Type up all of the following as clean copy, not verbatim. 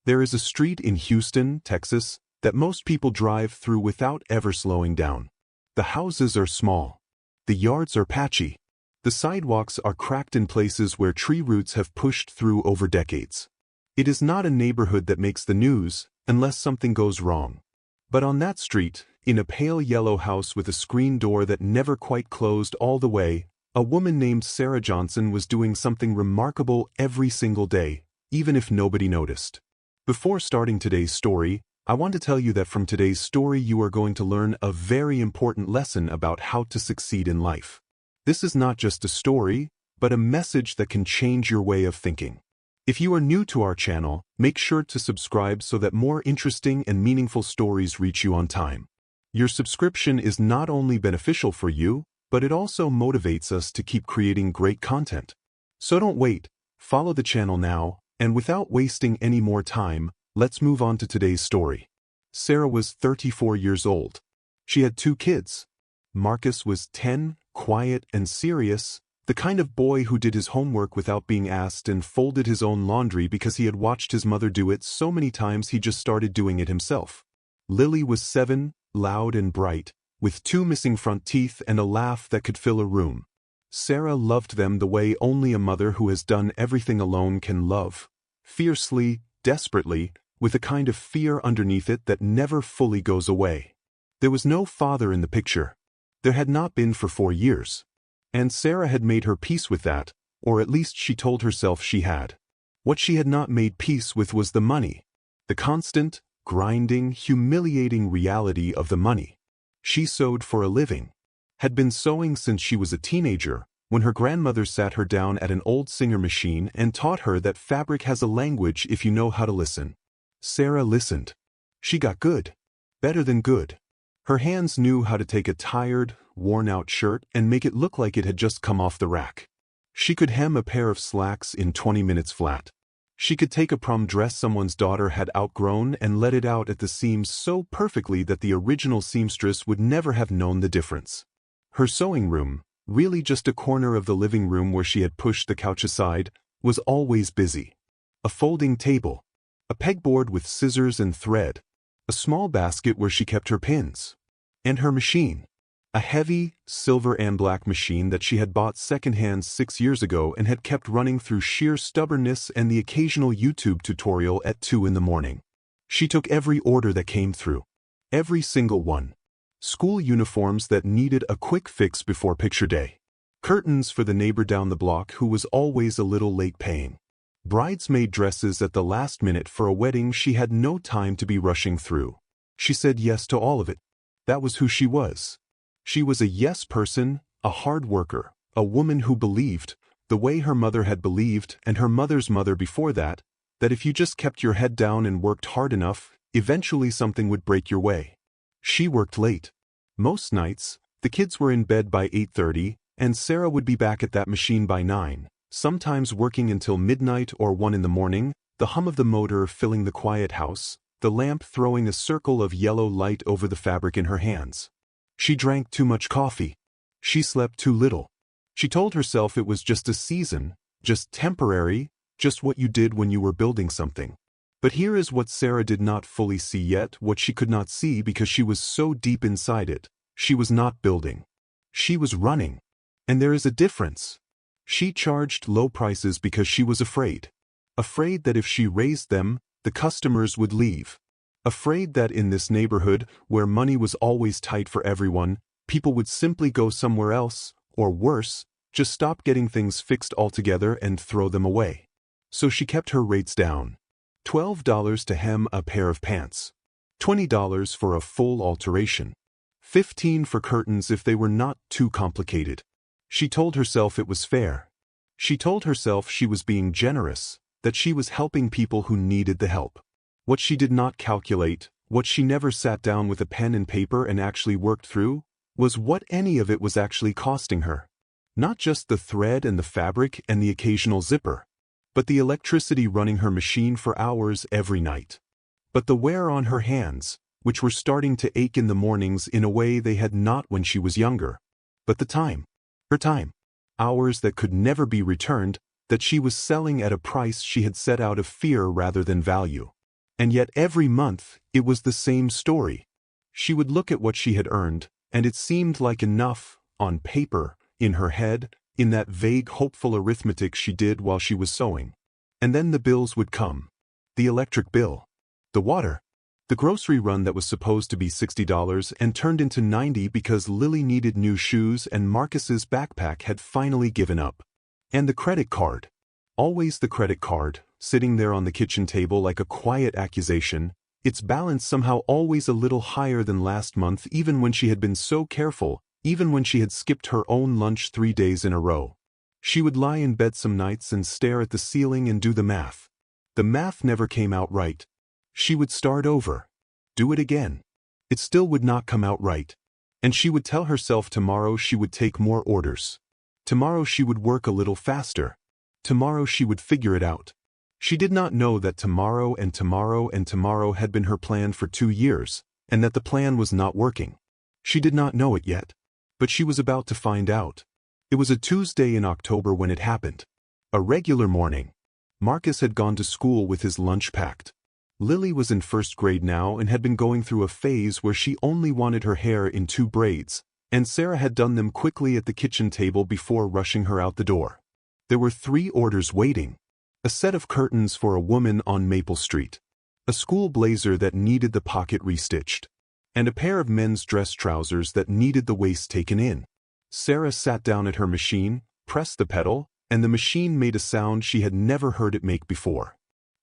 There is a street in Houston, Texas, that most people drive through without ever slowing down. The houses are small. The yards are patchy. The sidewalks are cracked in places where tree roots have pushed through over decades. It is not a neighborhood that makes the news unless something goes wrong. But on that street, in a pale yellow house with a screen door that never quite closed all the way, a woman named Sarah Johnson was doing something remarkable every single day, even if nobody noticed. Before starting today's story, I want to tell you that from today's story you are going to learn a very important lesson about how to succeed in life. This is not just a story, but a message that can change your way of thinking. If you are new to our channel, make sure to subscribe so that more interesting and meaningful stories reach you on time. Your subscription is not only beneficial for you, but it also motivates us to keep creating great content. So don't wait, follow the channel now, and without wasting any more time, let's move on to today's story. Sarah was 34 years old. She had 2 kids. Marcus was 10, quiet and serious, the kind of boy who did his homework without being asked and folded his own laundry because he had watched his mother do it so many times he just started doing it himself. Lily was 7, loud and bright, with 2 missing front teeth and a laugh that could fill a room. Sarah loved them the way only a mother who has done everything alone can love. Fiercely, desperately, with a kind of fear underneath it that never fully goes away. There was no father in the picture. There had not been for 4 years. And Sarah had made her peace with that, or at least she told herself she had. What she had not made peace with was the money. The constant, grinding, humiliating reality of the money. She sewed for a living. Had been sewing since she was a teenager, when her grandmother sat her down at an old Singer machine and taught her that fabric has a language if you know how to listen. Sarah listened. She got good. Better than good. Her hands knew how to take a tired, worn-out shirt and make it look like it had just come off the rack. She could hem a pair of slacks in 20 minutes flat. She could take a prom dress someone's daughter had outgrown and let it out at the seams so perfectly that the original seamstress would never have known the difference. Her sewing room, really just a corner of the living room where she had pushed the couch aside, was always busy. A folding table. A pegboard with scissors and thread. A small basket where she kept her pins. And her machine. A heavy, silver and black machine that she had bought secondhand 6 years ago and had kept running through sheer stubbornness and the occasional YouTube tutorial at 2 in the morning. She took every order that came through. Every single one. School uniforms that needed a quick fix before picture day. Curtains for the neighbor down the block who was always a little late paying. Bridesmaid dresses at the last minute for a wedding she had no time to be rushing through. She said yes to all of it. That was who she was. She was a yes person, a hard worker, a woman who believed, the way her mother had believed and her mother's mother before that if you just kept your head down and worked hard enough, eventually something would break your way. She worked late. Most nights, the kids were in bed by 8:30, and Sarah would be back at that machine by 9, sometimes working until midnight or 1 in the morning, the hum of the motor filling the quiet house, the lamp throwing a circle of yellow light over the fabric in her hands. She drank too much coffee. She slept too little. She told herself it was just a season, just temporary, just what you did when you were building something. But here is what Sarah did not fully see yet, what she could not see because she was so deep inside it. She was not building. She was running. And there is a difference. She charged low prices because she was afraid. Afraid that if she raised them, the customers would leave. Afraid that in this neighborhood, where money was always tight for everyone, people would simply go somewhere else, or worse, just stop getting things fixed altogether and throw them away. So she kept her rates down. $12 to hem a pair of pants. $20 for a full alteration. $15 for curtains if they were not too complicated. She told herself it was fair. She told herself she was being generous, that she was helping people who needed the help. What she did not calculate, what she never sat down with a pen and paper and actually worked through, was what any of it was actually costing her. Not just the thread and the fabric and the occasional zipper, but the electricity running her machine for hours every night. But the wear on her hands, which were starting to ache in the mornings in a way they had not when she was younger. But the time. Her time. Hours that could never be returned, that she was selling at a price she had set out of fear rather than value. And yet every month, it was the same story. She would look at what she had earned, and it seemed like enough, on paper, in her head, in that vague hopeful arithmetic she did while she was sewing. And then the bills would come. The electric bill. The water. The grocery run that was supposed to be $60 and turned into $90 because Lily needed new shoes and Marcus's backpack had finally given up. And the credit card. Always the credit card, sitting there on the kitchen table like a quiet accusation, its balance somehow always a little higher than last month even when she had been so careful, even when she had skipped her own lunch 3 days in a row. She would lie in bed some nights and stare at the ceiling and do the math. The math never came out right. She would start over. Do it again. It still would not come out right. And she would tell herself tomorrow she would take more orders. Tomorrow she would work a little faster. Tomorrow she would figure it out. She did not know that tomorrow and tomorrow and tomorrow had been her plan for 2 years, and that the plan was not working. She did not know it yet. But she was about to find out. It was a Tuesday in October when it happened. A regular morning. Marcus had gone to school with his lunch packed. Lily was in first grade now and had been going through a phase where she only wanted her hair in 2 braids, and Sarah had done them quickly at the kitchen table before rushing her out the door. There were 3 orders waiting. A set of curtains for a woman on Maple Street. A school blazer that needed the pocket restitched. And a pair of men's dress trousers that needed the waist taken in. Sarah sat down at her machine, pressed the pedal, and the machine made a sound she had never heard it make before.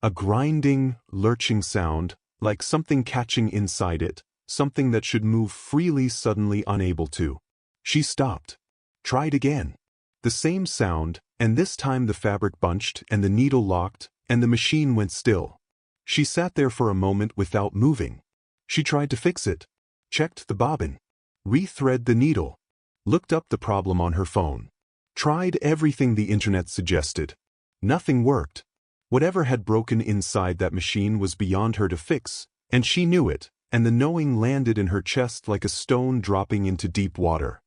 A grinding, lurching sound, like something catching inside it, something that should move freely suddenly unable to. She stopped. Tried again. The same sound, and this time the fabric bunched and the needle locked, and the machine went still. She sat there for a moment without moving. She tried to fix it. Checked the bobbin. Rethread the needle. Looked up the problem on her phone. Tried everything the internet suggested. Nothing worked. Whatever had broken inside that machine was beyond her to fix, and she knew it, and the knowing landed in her chest like a stone dropping into deep water.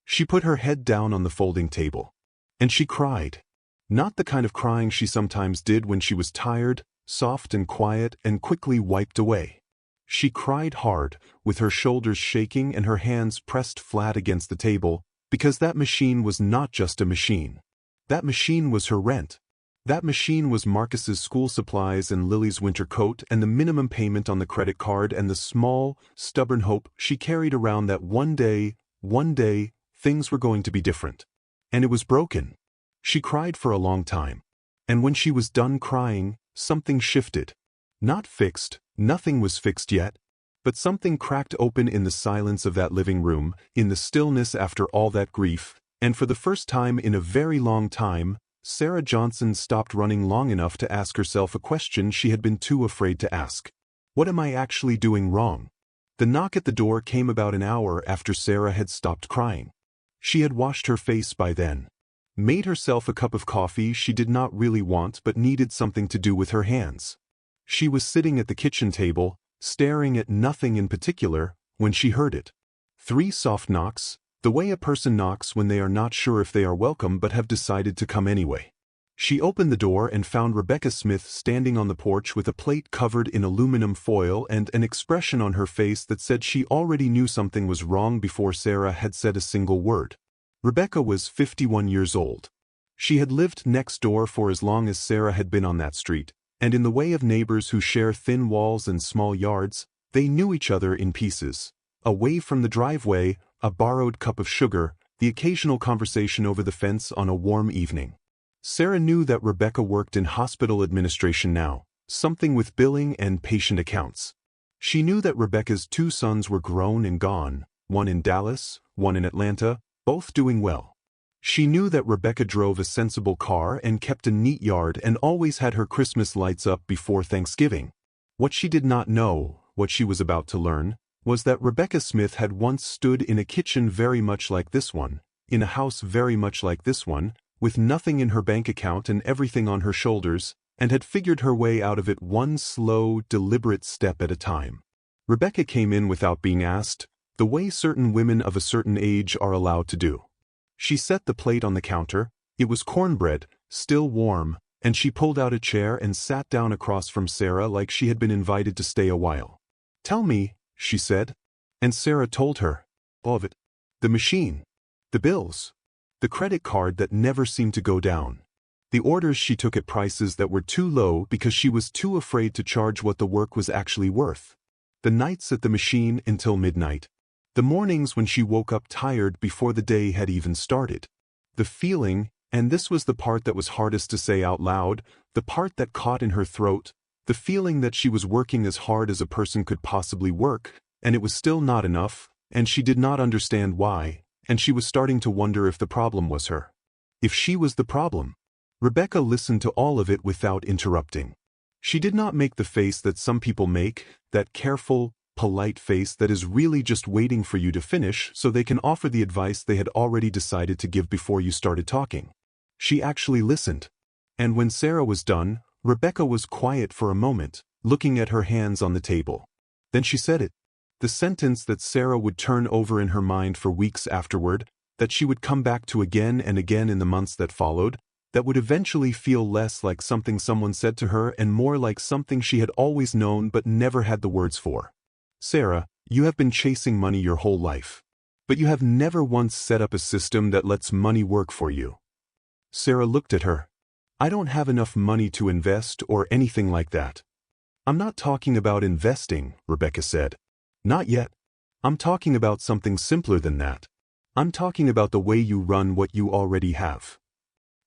She put her head down on the folding table. And she cried. Not the kind of crying she sometimes did when she was tired, soft and quiet, and quickly wiped away. She cried hard, with her shoulders shaking and her hands pressed flat against the table, because that machine was not just a machine. That machine was her rent. That machine was Marcus's school supplies and Lily's winter coat and the minimum payment on the credit card and the small, stubborn hope she carried around that one day, things were going to be different. And it was broken. She cried for a long time. And when she was done crying, something shifted. Not fixed, nothing was fixed yet. But something cracked open in the silence of that living room, in the stillness after all that grief, and for the first time in a very long time, Sarah Johnson stopped running long enough to ask herself a question she had been too afraid to ask. What am I actually doing wrong? The knock at the door came about an hour after Sarah had stopped crying. She had washed her face by then. Made herself a cup of coffee she did not really want but needed something to do with her hands. She was sitting at the kitchen table, staring at nothing in particular, when she heard it. 3 soft knocks, the way a person knocks when they are not sure if they are welcome but have decided to come anyway. She opened the door and found Rebecca Smith standing on the porch with a plate covered in aluminum foil and an expression on her face that said she already knew something was wrong before Sarah had said a single word. Rebecca was 51 years old. She had lived next door for as long as Sarah had been on that street, and in the way of neighbors who share thin walls and small yards, they knew each other in pieces. Away from the driveway, a borrowed cup of sugar, the occasional conversation over the fence on a warm evening. Sarah knew that Rebecca worked in hospital administration now, something with billing and patient accounts. She knew that Rebecca's 2 sons were grown and gone, one in Dallas, one in Atlanta, both doing well. She knew that Rebecca drove a sensible car and kept a neat yard and always had her Christmas lights up before Thanksgiving. What she did not know, what she was about to learn, was that Rebecca Smith had once stood in a kitchen very much like this one, in a house very much like this one, with nothing in her bank account and everything on her shoulders, and had figured her way out of it one slow, deliberate step at a time. Rebecca came in without being asked, the way certain women of a certain age are allowed to do. She set the plate on the counter. It was cornbread, still warm, and she pulled out a chair and sat down across from Sarah like she had been invited to stay a while. "Tell me," she said. And Sarah told her. All of it. The machine. The bills. The credit card that never seemed to go down. The orders she took at prices that were too low because she was too afraid to charge what the work was actually worth. The nights at the machine until midnight. The mornings when she woke up tired before the day had even started. The feeling, and this was the part that was hardest to say out loud, the part that caught in her throat, the feeling that she was working as hard as a person could possibly work, and it was still not enough, and she did not understand why, and she was starting to wonder if the problem was her. If she was the problem. Rebecca listened to all of it without interrupting. She did not make the face that some people make, that careful, polite face that is really just waiting for you to finish so they can offer the advice they had already decided to give before you started talking. She actually listened. And when Sarah was done, Rebecca was quiet for a moment, looking at her hands on the table. Then she said it. The sentence that Sarah would turn over in her mind for weeks afterward, that she would come back to again and again in the months that followed, that would eventually feel less like something someone said to her and more like something she had always known but never had the words for. "Sarah, you have been chasing money your whole life. But you have never once set up a system that lets money work for you." Sarah looked at her. "I don't have enough money to invest or anything like that." "I'm not talking about investing," Rebecca said. "Not yet. I'm talking about something simpler than that. I'm talking about the way you run what you already have."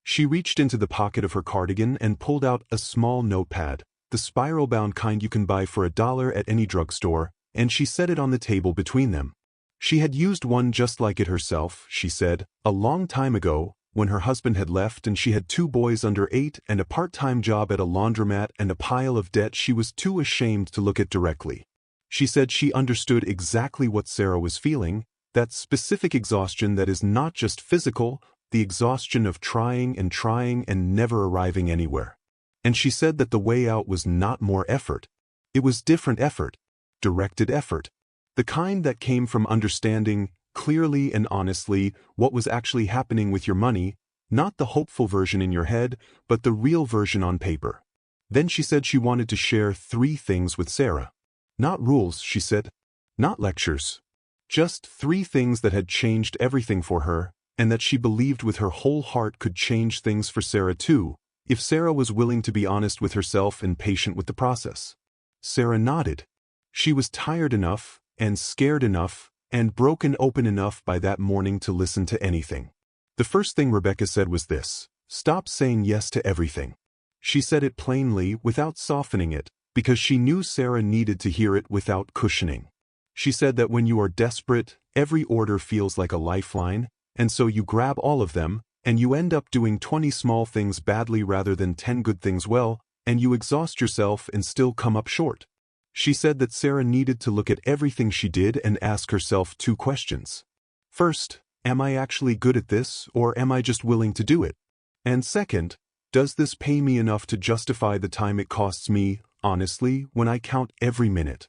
She reached into the pocket of her cardigan and pulled out a small notepad, the spiral-bound kind you can buy for $1 at any drugstore, and she set it on the table between them. She had used one just like it herself, she said, a long time ago, when her husband had left and she had 2 boys under 8 and a part-time job at a laundromat and a pile of debt she was too ashamed to look at directly. She said she understood exactly what Sarah was feeling, that specific exhaustion that is not just physical, the exhaustion of trying and never arriving anywhere. And she said that the way out was not more effort. It was different effort, directed effort. The kind that came from understanding, clearly and honestly, what was actually happening with your money, not the hopeful version in your head, but the real version on paper. Then she said she wanted to share 3 things with Sarah. Not rules, she said. Not lectures. Just 3 things that had changed everything for her, and that she believed with her whole heart could change things for Sarah too, if Sarah was willing to be honest with herself and patient with the process. Sarah nodded. She was tired enough, and scared enough, and broken open enough by that morning to listen to anything. The first thing Rebecca said was this: stop saying yes to everything. She said it plainly, without softening it, because she knew Sarah needed to hear it without cushioning. She said that when you are desperate, every order feels like a lifeline, and so you grab all of them, and you end up doing 20 small things badly rather than 10 good things well, and you exhaust yourself and still come up short. She said that Sarah needed to look at everything she did and ask herself 2 questions. First, am I actually good at this, or am I just willing to do it? And second, does this pay me enough to justify the time it costs me, honestly, when I count every minute?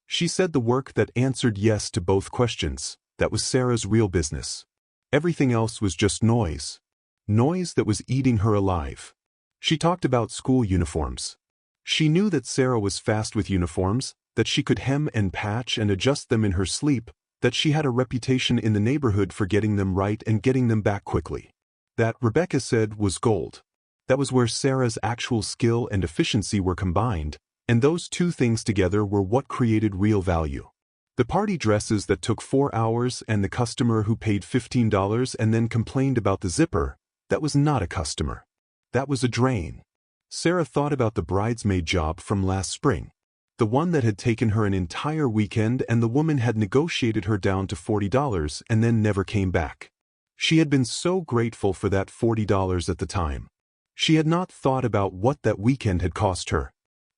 She said the work that answered yes to both questions, that was Sarah's real business. Everything else was just noise. Noise that was eating her alive. She talked about school uniforms. She knew that Sarah was fast with uniforms, that she could hem and patch and adjust them in her sleep, that she had a reputation in the neighborhood for getting them right and getting them back quickly. That, Rebecca said, was gold. That was where Sarah's actual skill and efficiency were combined, and those 2 things together were what created real value. The party dresses that took 4 hours and the customer who paid $15 and then complained about the zipper, that was not a customer. That was a drain. Sarah thought about the bridesmaid job from last spring. The one that had taken her an entire weekend and the woman had negotiated her down to $40 and then never came back. She had been so grateful for that $40 at the time. She had not thought about what that weekend had cost her.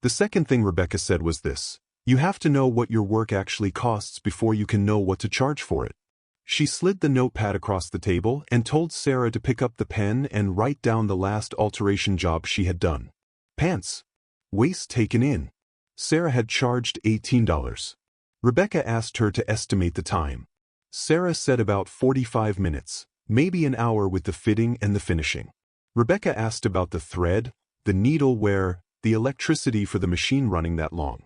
The second thing Rebecca said was this: you have to know what your work actually costs before you can know what to charge for it. She slid the notepad across the table and told Sarah to pick up the pen and write down the last alteration job she had done. Pants. Waist taken in. Sarah had charged $18. Rebecca asked her to estimate the time. Sarah said about 45 minutes, maybe an hour with the fitting and the finishing. Rebecca asked about the thread, the needle wear, the electricity for the machine running that long.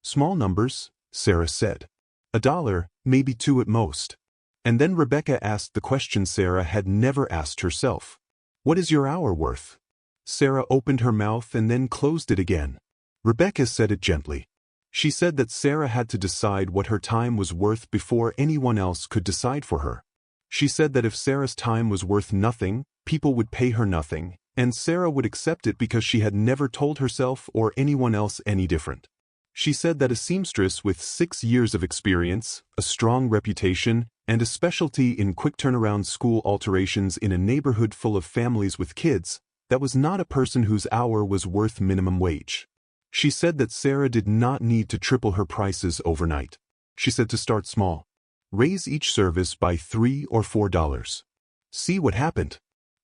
Small numbers, Sarah said. $1, maybe $2 at most. And then Rebecca asked the question Sarah had never asked herself. What is your hour worth? Sarah opened her mouth and then closed it again. Rebecca said it gently. She said that Sarah had to decide what her time was worth before anyone else could decide for her. She said that if Sarah's time was worth nothing, people would pay her nothing, and Sarah would accept it because she had never told herself or anyone else any different. She said that a seamstress with 6 years of experience, a strong reputation, and a specialty in quick turnaround school alterations in a neighborhood full of families with kids, that was not a person whose hour was worth minimum wage. She said that Sarah did not need to triple her prices overnight. She said to start small. Raise each service by $3 or $4. See what happened.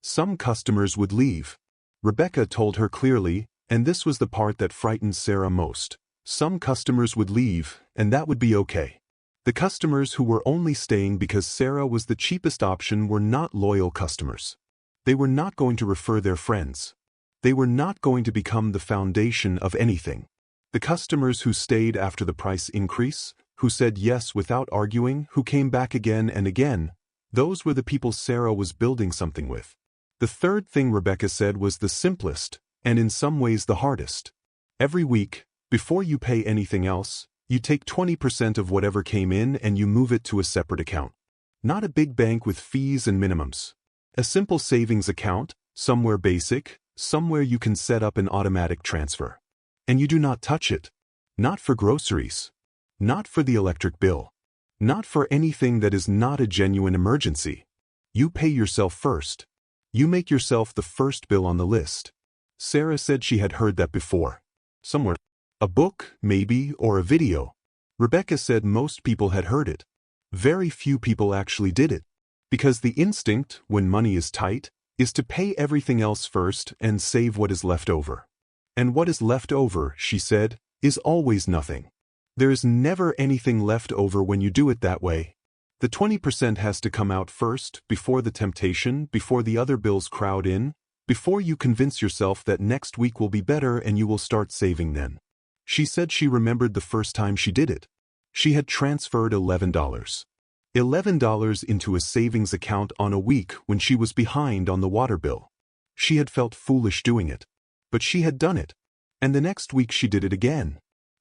Some customers would leave. Rebecca told her clearly, and this was the part that frightened Sarah most. Some customers would leave, and that would be okay. The customers who were only staying because Sarah was the cheapest option were not loyal customers. They were not going to refer their friends. They were not going to become the foundation of anything. The customers who stayed after the price increase, who said yes without arguing, who came back again and again, those were the people Sarah was building something with. The third thing Rebecca said was the simplest, and in some ways the hardest. Every week, before you pay anything else, you take 20% of whatever came in and you move it to a separate account. Not a big bank with fees and minimums. A simple savings account, somewhere basic, somewhere you can set up an automatic transfer. And you do not touch it. Not for groceries. Not for the electric bill. Not for anything that is not a genuine emergency. You pay yourself first. You make yourself the first bill on the list. Sarah said she had heard that before. Somewhere. A book, maybe, or a video. Rebecca said most people had heard it. Very few people actually did it. Because the instinct, when money is tight, is to pay everything else first and save what is left over. And what is left over, she said, is always nothing. There is never anything left over when you do it that way. The 20% has to come out first, before the temptation, before the other bills crowd in, before you convince yourself that next week will be better and you will start saving then. She said she remembered the first time she did it. She had transferred $11. $11 into a savings account on a week when she was behind on the water bill. She had felt foolish doing it. But she had done it. And the next week she did it again.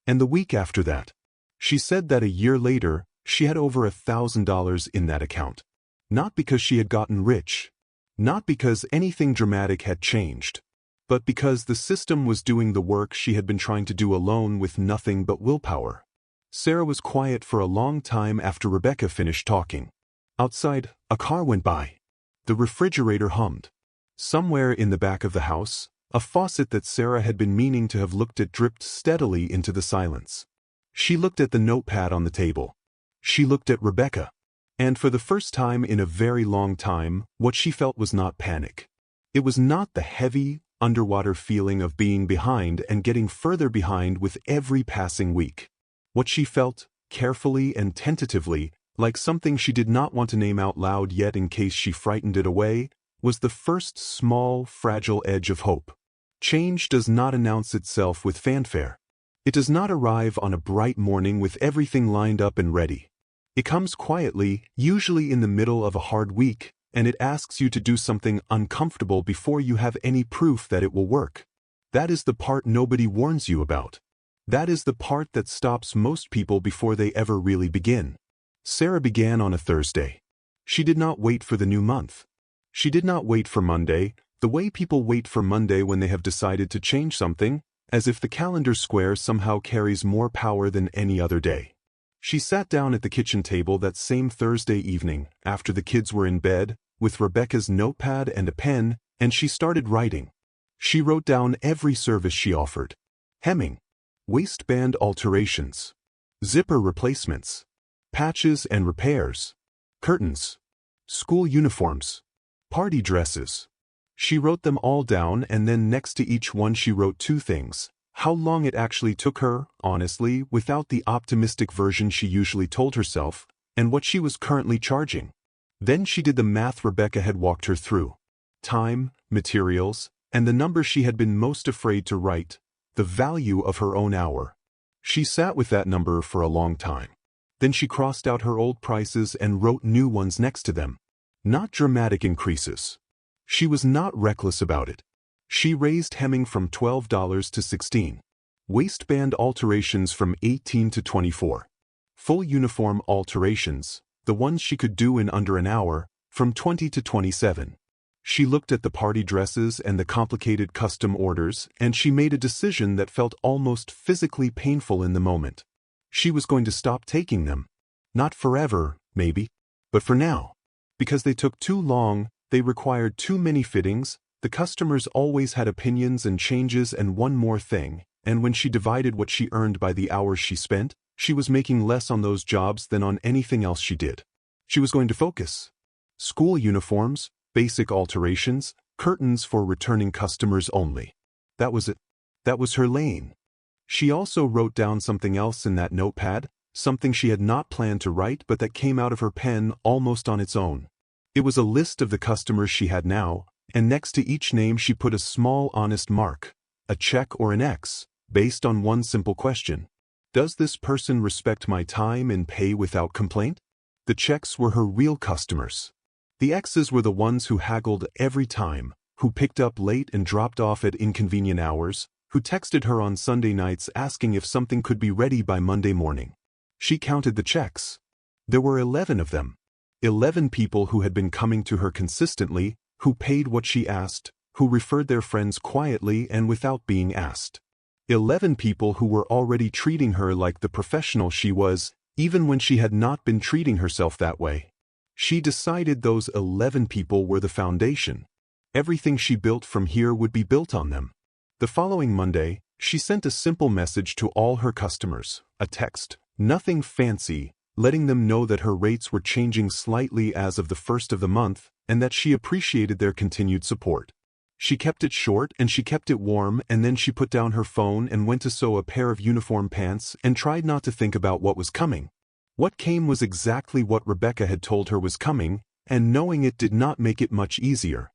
And the week after that. She said that a year later, she had over $1,000 in that account. Not because she had gotten rich. Not because anything dramatic had changed. But because the system was doing the work she had been trying to do alone with nothing but willpower. Sarah was quiet for a long time after Rebecca finished talking. Outside, a car went by. The refrigerator hummed. Somewhere in the back of the house, a faucet that Sarah had been meaning to have looked at dripped steadily into the silence. She looked at the notepad on the table. She looked at Rebecca. And for the first time in a very long time, what she felt was not panic. It was not the heavy, underwater feeling of being behind and getting further behind with every passing week. What she felt, carefully and tentatively, like something she did not want to name out loud yet in case she frightened it away, was the first small, fragile edge of hope. Change does not announce itself with fanfare. It does not arrive on a bright morning with everything lined up and ready. It comes quietly, usually in the middle of a hard week, and it asks you to do something uncomfortable before you have any proof that it will work. That is the part nobody warns you about. That is the part that stops most people before they ever really begin. Sarah began on a Thursday. She did not wait for the new month. She did not wait for Monday, the way people wait for Monday when they have decided to change something, as if the calendar square somehow carries more power than any other day. She sat down at the kitchen table that same Thursday evening, after the kids were in bed, with Rebecca's notepad and a pen, and she started writing. She wrote down every service she offered. Hemming. Waistband alterations. Zipper replacements. Patches and repairs. Curtains. School uniforms. Party dresses. She wrote them all down, and then next to each one she wrote two things. How long it actually took her, honestly, without the optimistic version she usually told herself, and what she was currently charging. Then she did the math Rebecca had walked her through. Time, materials, and the number she had been most afraid to write, the value of her own hour. She sat with that number for a long time. Then she crossed out her old prices and wrote new ones next to them. Not dramatic increases. She was not reckless about it. She raised hemming from $12 to $16. Waistband alterations from $18 to $24. Full uniform alterations, the ones she could do in under an hour, from $20 to $27. She looked at the party dresses and the complicated custom orders, and she made a decision that felt almost physically painful in the moment. She was going to stop taking them. Not forever, maybe, but for now. Because they took too long, they required too many fittings, the customers always had opinions and changes, and one more thing, and when she divided what she earned by the hours she spent, she was making less on those jobs than on anything else she did. She was going to focus. School uniforms, basic alterations, curtains for returning customers only. That was it. That was her lane. She also wrote down something else in that notepad, something she had not planned to write but that came out of her pen almost on its own. It was a list of the customers she had now, and next to each name she put a small honest mark, a check or an X, based on one simple question. Does this person respect my time and pay without complaint? The checks were her real customers. The X's were the ones who haggled every time, who picked up late and dropped off at inconvenient hours, who texted her on Sunday nights asking if something could be ready by Monday morning. She counted the checks. There were 11 of them. 11 people who had been coming to her consistently, who paid what she asked, who referred their friends quietly and without being asked. 11 people who were already treating her like the professional she was, even when she had not been treating herself that way. She decided those 11 people were the foundation. Everything she built from here would be built on them. The following Monday, she sent a simple message to all her customers, a text, nothing fancy, letting them know that her rates were changing slightly as of the first of the month, and that she appreciated their continued support. She kept it short and she kept it warm, and then she put down her phone and went to sew a pair of uniform pants and tried not to think about what was coming. What came was exactly what Rebecca had told her was coming, and knowing it did not make it much easier.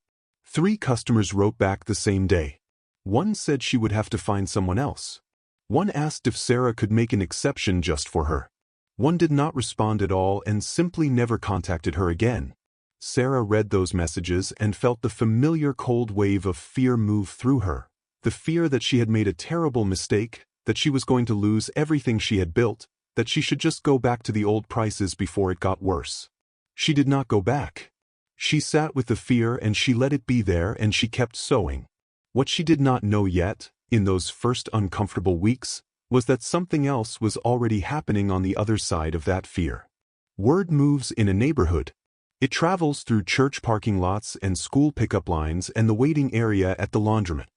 3 customers wrote back the same day. One said she would have to find someone else. One asked if Sarah could make an exception just for her. One did not respond at all and simply never contacted her again. Sarah read those messages and felt the familiar cold wave of fear move through her. The fear that she had made a terrible mistake, that she was going to lose everything she had built, that she should just go back to the old prices before it got worse. She did not go back. She sat with the fear and she let it be there and she kept sewing. What she did not know yet, in those first uncomfortable weeks, was that something else was already happening on the other side of that fear. Word moves in a neighborhood. It travels through church parking lots and school pickup lines and the waiting area at the laundromat.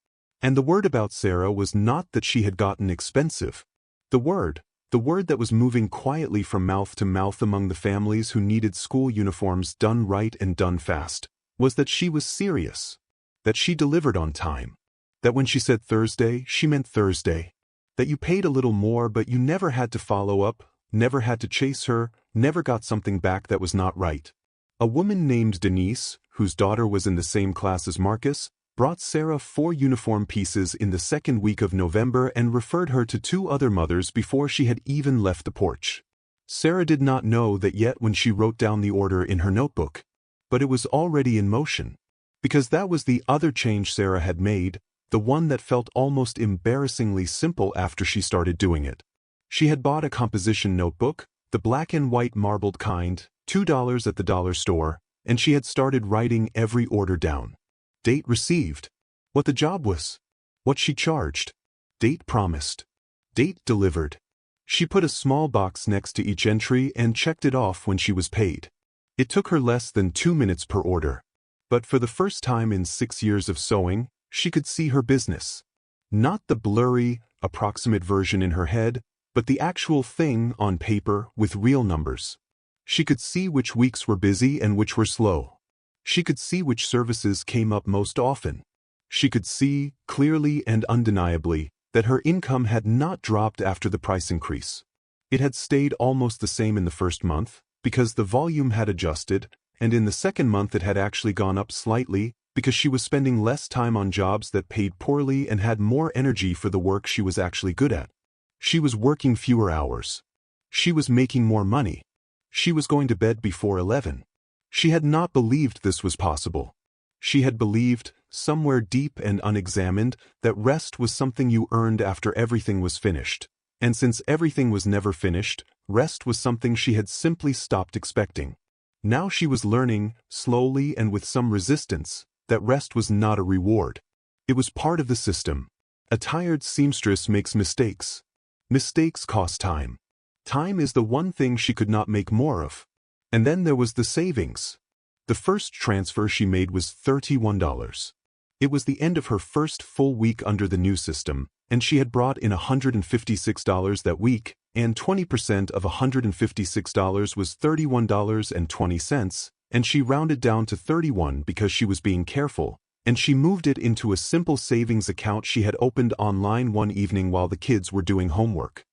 And the word about Sarah was not that she had gotten expensive. The word that was moving quietly from mouth to mouth among the families who needed school uniforms done right and done fast, was that she was serious. That she delivered on time. That when she said Thursday, she meant Thursday. That you paid a little more but you never had to follow up, never had to chase her, never got something back that was not right. A woman named Denise, whose daughter was in the same class as Marcus, brought Sarah 4 uniform pieces in the second week of November and referred her to 2 other mothers before she had even left the porch. Sarah did not know that yet when she wrote down the order in her notebook. But it was already in motion. Because that was the other change Sarah had made, the one that felt almost embarrassingly simple after she started doing it. She had bought a composition notebook, the black and white marbled kind, $2 at the dollar store, and she had started writing every order down. Date received. What the job was. What she charged. Date promised. Date delivered. She put a small box next to each entry and checked it off when she was paid. It took her less than 2 minutes per order. But for the first time in 6 years of sewing, she could see her business. Not the blurry, approximate version in her head, but the actual thing on paper with real numbers. She could see which weeks were busy and which were slow. She could see which services came up most often. She could see, clearly and undeniably, that her income had not dropped after the price increase. It had stayed almost the same in the first month, because the volume had adjusted, and in the second month it had actually gone up slightly, because she was spending less time on jobs that paid poorly and had more energy for the work she was actually good at. She was working fewer hours. She was making more money. She was going to bed before 11. She had not believed this was possible. She had believed, somewhere deep and unexamined, that rest was something you earned after everything was finished. And since everything was never finished, rest was something she had simply stopped expecting. Now she was learning, slowly and with some resistance, that rest was not a reward. It was part of the system. A tired seamstress makes mistakes. Mistakes cost time. Time is the one thing she could not make more of. And then there was the savings. The first transfer she made was $31. It was the end of her first full week under the new system, and she had brought in $156 that week, and 20% of $156 was $31.20, and she rounded down to 31 because she was being careful, and she moved it into a simple savings account she had opened online one evening while the kids were doing homework.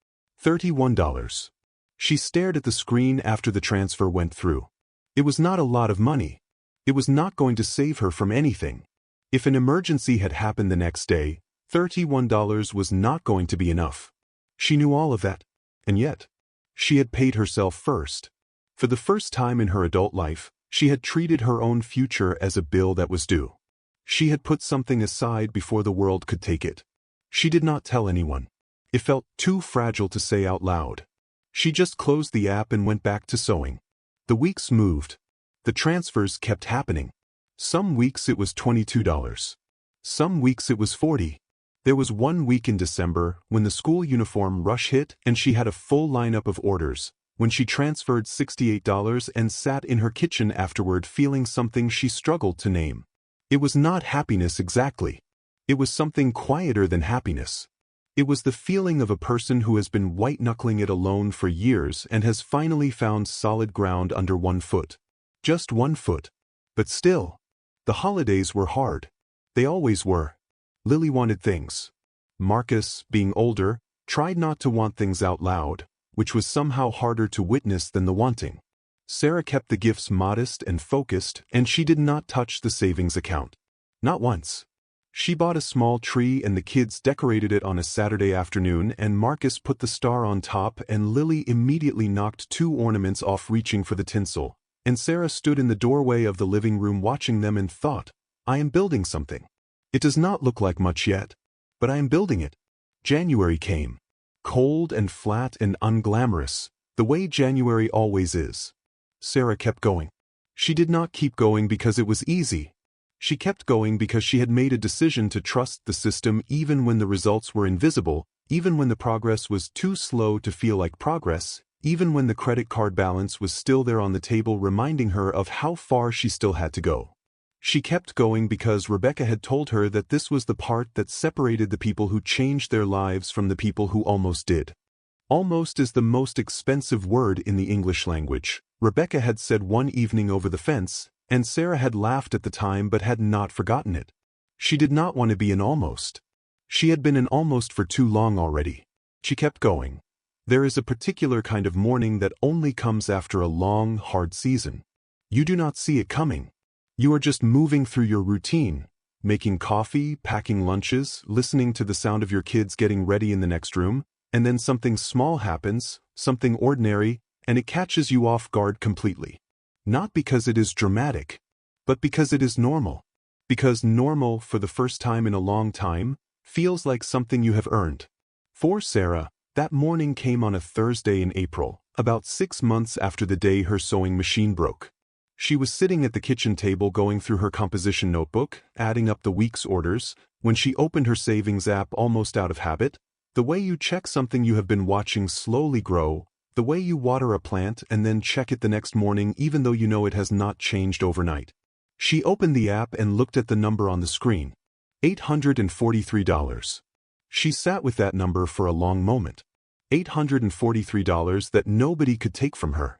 $31. She stared at the screen after the transfer went through. It was not a lot of money. It was not going to save her from anything. If an emergency had happened the next day, $31 was not going to be enough. She knew all of that. And yet, she had paid herself first. For the first time in her adult life, she had treated her own future as a bill that was due. She had put something aside before the world could take it. She did not tell anyone. It felt too fragile to say out loud. She just closed the app and went back to sewing. The weeks moved. The transfers kept happening. Some weeks it was $22. Some weeks it was $40. There was one week in December when the school uniform rush hit and she had a full lineup of orders, when she transferred $68 and sat in her kitchen afterward feeling something she struggled to name. It was not happiness exactly. It was something quieter than happiness. It was the feeling of a person who has been white-knuckling it alone for years and has finally found solid ground under one foot. Just one foot. But still, the holidays were hard. They always were. Lily wanted things. Marcus, being older, tried not to want things out loud, which was somehow harder to witness than the wanting. Sarah kept the gifts modest and focused, and she did not touch the savings account. Not once. She bought a small tree and the kids decorated it on a Saturday afternoon, and Marcus put the star on top and Lily immediately knocked 2 ornaments off reaching for the tinsel, and Sarah stood in the doorway of the living room watching them and thought, I am building something. It does not look like much yet, but I am building it. January came. Cold and flat and unglamorous, the way January always is. Sarah kept going. She did not keep going because it was easy. She kept going because she had made a decision to trust the system even when the results were invisible, even when the progress was too slow to feel like progress, even when the credit card balance was still there on the table reminding her of how far she still had to go. She kept going because Rebecca had told her that this was the part that separated the people who changed their lives from the people who almost did. Almost is the most expensive word in the English language, Rebecca had said one evening over the fence, and Sarah had laughed at the time but had not forgotten it. She did not want to be an almost. She had been an almost for too long already. She kept going. There is a particular kind of morning that only comes after a long, hard season. You do not see it coming. You are just moving through your routine, making coffee, packing lunches, listening to the sound of your kids getting ready in the next room, and then something small happens, something ordinary, and it catches you off guard completely. Not because it is dramatic, but because it is normal. Because normal, for the first time in a long time, feels like something you have earned. For Sarah, that morning came on a Thursday in April, about 6 months after the day her sewing machine broke. She was sitting at the kitchen table going through her composition notebook, adding up the week's orders, when she opened her savings app almost out of habit, the way you check something you have been watching slowly grow, the way you water a plant and then check it the next morning even though you know it has not changed overnight. She opened the app and looked at the number on the screen. $843. She sat with that number for a long moment. $843 that nobody could take from her.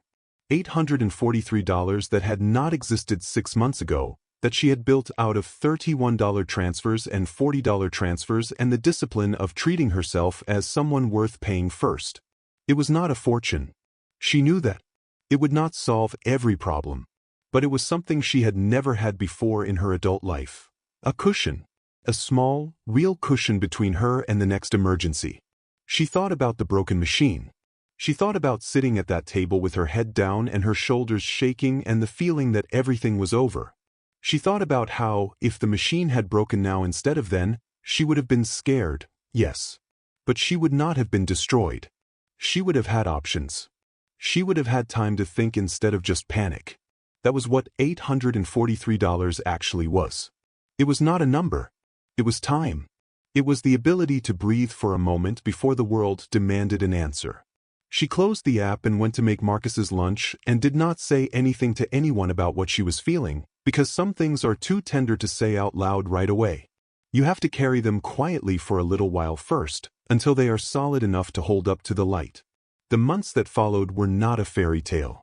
$843 that had not existed 6 months ago, that she had built out of $31 transfers and $40 transfers and the discipline of treating herself as someone worth paying first. It was not a fortune. She knew that. It would not solve every problem. But it was something she had never had before in her adult life. A cushion. A small, real cushion between her and the next emergency. She thought about the broken machine. She thought about sitting at that table with her head down and her shoulders shaking and the feeling that everything was over. She thought about how, if the machine had broken now instead of then, she would have been scared, yes. But she would not have been destroyed. She would have had options. She would have had time to think instead of just panic. That was what $843 actually was. It was not a number. It was time. It was the ability to breathe for a moment before the world demanded an answer. She closed the app and went to make Marcus's lunch and did not say anything to anyone about what she was feeling, because some things are too tender to say out loud right away. You have to carry them quietly for a little while first, until they are solid enough to hold up to the light. The months that followed were not a fairy tale.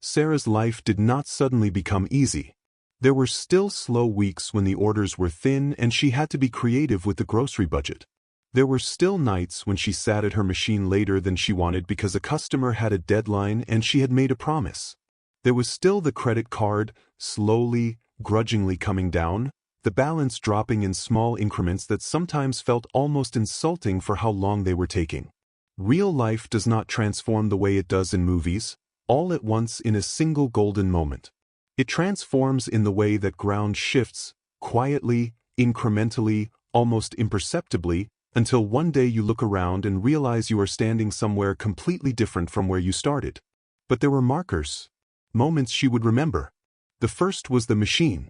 Sarah's life did not suddenly become easy. There were still slow weeks when the orders were thin and she had to be creative with the grocery budget. There were still nights when she sat at her machine later than she wanted because a customer had a deadline and she had made a promise. There was still the credit card, slowly, grudgingly coming down, the balance dropping in small increments that sometimes felt almost insulting for how long they were taking. Real life does not transform the way it does in movies, all at once in a single golden moment. It transforms in the way that ground shifts, quietly, incrementally, almost imperceptibly, until one day you look around and realize you are standing somewhere completely different from where you started. But there were markers. Moments she would remember. The first was the machine.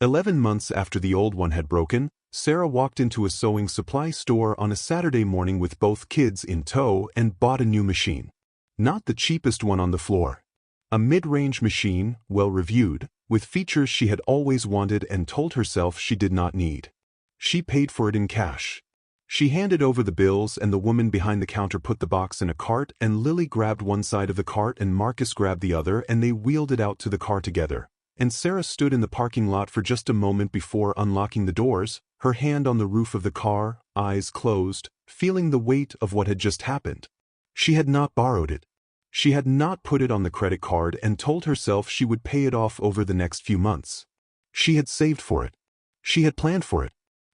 11 months after the old one had broken, Sarah walked into a sewing supply store on a Saturday morning with both kids in tow and bought a new machine. Not the cheapest one on the floor. A mid-range machine, well-reviewed, with features she had always wanted and told herself she did not need. She paid for it in cash. She handed over the bills and the woman behind the counter put the box in a cart and Lily grabbed one side of the cart and Marcus grabbed the other and they wheeled it out to the car together. And Sarah stood in the parking lot for just a moment before unlocking the doors, her hand on the roof of the car, eyes closed, feeling the weight of what had just happened. She had not borrowed it. She had not put it on the credit card and told herself she would pay it off over the next few months. She had saved for it. She had planned for it.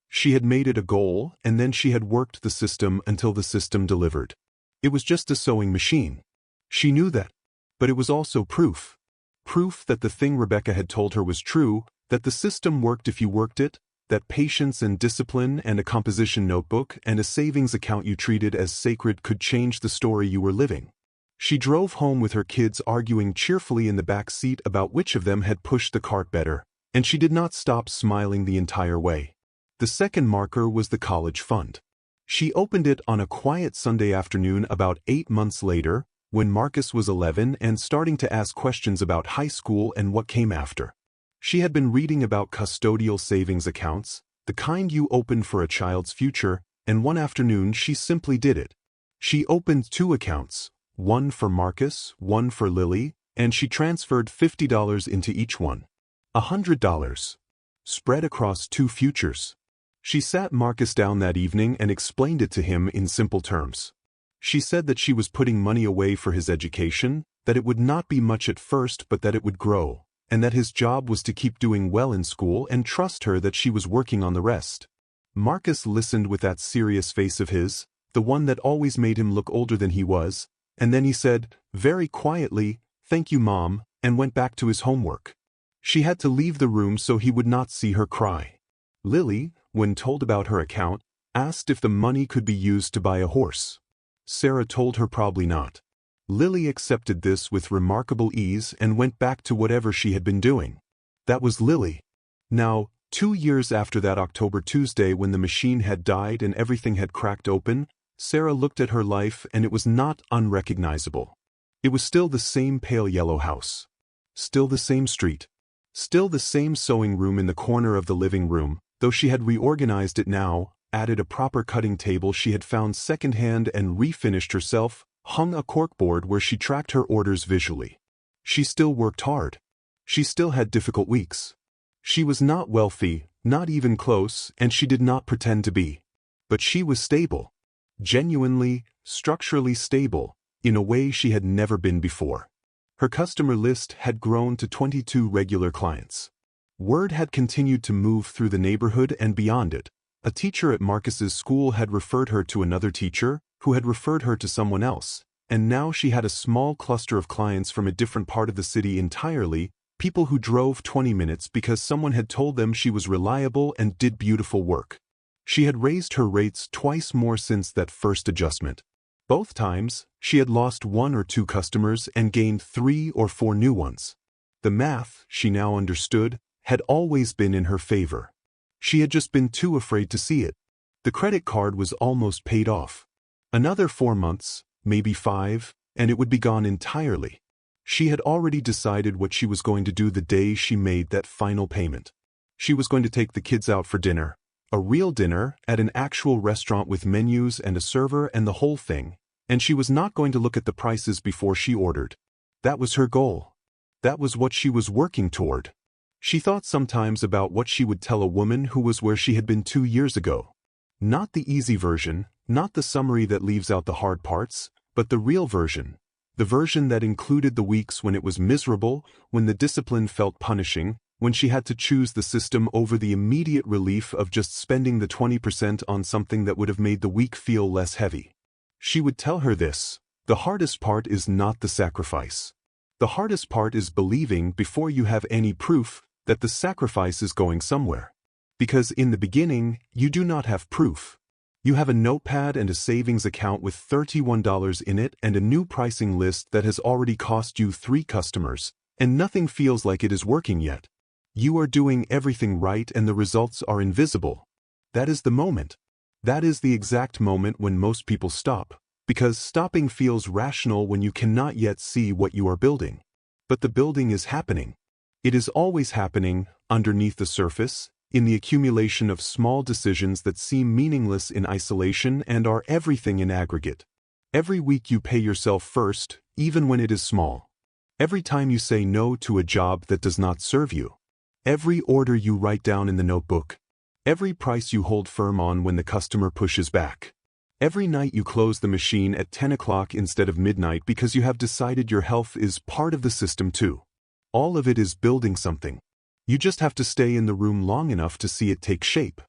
She had made it a goal, and then she had worked the system until the system delivered. It was just a sewing machine. She knew that. But it was also proof. Proof that the thing Rebecca had told her was true, that the system worked if you worked it, that patience and discipline and a composition notebook and a savings account you treated as sacred could change the story you were living. She drove home with her kids arguing cheerfully in the back seat about which of them had pushed the cart better, and she did not stop smiling the entire way. The second marker was the college fund. She opened it on a quiet Sunday afternoon about 8 months later, when Marcus was 11 and starting to ask questions about high school and what came after. She had been reading about custodial savings accounts, the kind you open for a child's future, and one afternoon she simply did it. She opened 2 accounts, one for Marcus, one for Lily, and she transferred $50 into each one. $100. Spread across 2 futures. She sat Marcus down that evening and explained it to him in simple terms. She said that she was putting money away for his education, that it would not be much at first but that it would grow, and that his job was to keep doing well in school and trust her that she was working on the rest. Marcus listened with that serious face of his, the one that always made him look older than he was, and then he said, very quietly, "Thank you, Mom," and went back to his homework. She had to leave the room so he would not see her cry. Lily, when told about her account, asked if the money could be used to buy a horse. Sarah told her probably not. Lily accepted this with remarkable ease and went back to whatever she had been doing. That was Lily. Now, 2 years after that October Tuesday when the machine had died and everything had cracked open, Sarah looked at her life and it was not unrecognizable. It was still the same pale yellow house. Still the same street. Still the same sewing room in the corner of the living room, though she had reorganized it now, added a proper cutting table she had found secondhand and refinished herself, hung a corkboard where she tracked her orders visually. She still worked hard. She still had difficult weeks. She was not wealthy, not even close, and she did not pretend to be. But she was stable. Genuinely, structurally stable, in a way she had never been before. Her customer list had grown to 22 regular clients. Word had continued to move through the neighborhood and beyond it. A teacher at Marcus's school had referred her to another teacher, who had referred her to someone else, and now she had a small cluster of clients from a different part of the city entirely, people who drove 20 minutes because someone had told them she was reliable and did beautiful work. She had raised her rates twice more since that first adjustment. Both times, she had lost 1 or 2 customers and gained 3 or 4 new ones. The math, she now understood, had always been in her favor. She had just been too afraid to see it. The credit card was almost paid off. Another 4 months, maybe 5, and it would be gone entirely. She had already decided what she was going to do the day she made that final payment. She was going to take the kids out for dinner. A real dinner, at an actual restaurant with menus and a server and the whole thing, and she was not going to look at the prices before she ordered. That was her goal. That was what she was working toward. She thought sometimes about what she would tell a woman who was where she had been 2 years ago. Not the easy version, not the summary that leaves out the hard parts, but the real version. The version that included the weeks when it was miserable, when the discipline felt punishing, when she had to choose the system over the immediate relief of just spending the 20% on something that would have made the week feel less heavy. She would tell her this: the hardest part is not the sacrifice. The hardest part is believing before you have any proof that the sacrifice is going somewhere. Because in the beginning, you do not have proof. You have a notepad and a savings account with $31 in it and a new pricing list that has already cost you 3 customers, and nothing feels like it is working yet. You are doing everything right and the results are invisible. That is the moment. That is the exact moment when most people stop, because stopping feels rational when you cannot yet see what you are building. But the building is happening. It is always happening, underneath the surface, in the accumulation of small decisions that seem meaningless in isolation and are everything in aggregate. Every week you pay yourself first, even when it is small. Every time you say no to a job that does not serve you. Every order you write down in the notebook. Every price you hold firm on when the customer pushes back. Every night you close the machine at 10 o'clock instead of midnight because you have decided your health is part of the system too. All of it is building something. You just have to stay in the room long enough to see it take shape.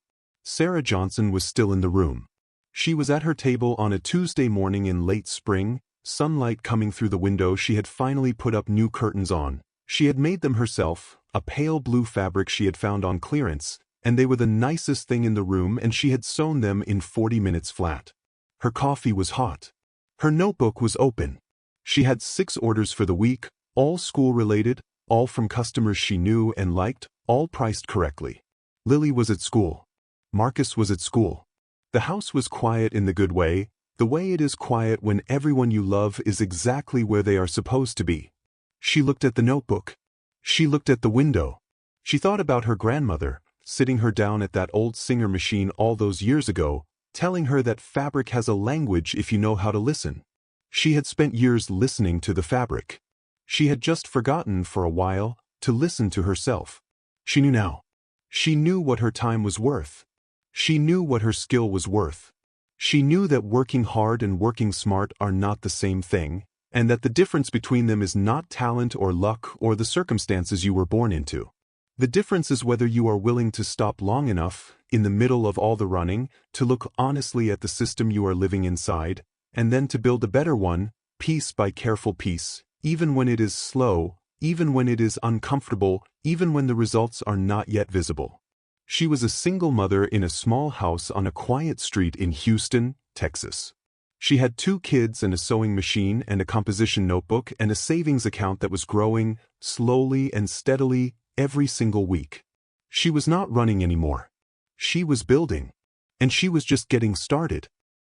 Sarah Johnson was still in the room. She was at her table on a Tuesday morning in late spring, sunlight coming through the window. She had finally put up new curtains on. She had made them herself, a pale blue fabric she had found on clearance, and they were the nicest thing in the room, and she had sewn them in 40 minutes flat. Her coffee was hot. Her notebook was open. She had 6 orders for the week, all school-related, all from customers she knew and liked, all priced correctly. Lily was at school. Marcus was at school. The house was quiet in the good way, the way it is quiet when everyone you love is exactly where they are supposed to be. She looked at the notebook. She looked at the window. She thought about her grandmother, sitting her down at that old Singer machine all those years ago, telling her that fabric has a language if you know how to listen. She had spent years listening to the fabric. She had just forgotten for a while to listen to herself. She knew now. She knew what her time was worth. She knew what her skill was worth. She knew that working hard and working smart are not the same thing, and that the difference between them is not talent or luck or the circumstances you were born into. The difference is whether you are willing to stop long enough, in the middle of all the running, to look honestly at the system you are living inside, and then to build a better one, piece by careful piece, even when it is slow, even when it is uncomfortable, even when the results are not yet visible. She was a single mother in a small house on a quiet street in Houston, Texas. She had 2 kids and a sewing machine and a composition notebook and a savings account that was growing, slowly and steadily, every single week. She was not running anymore. She was building. And she was just getting started.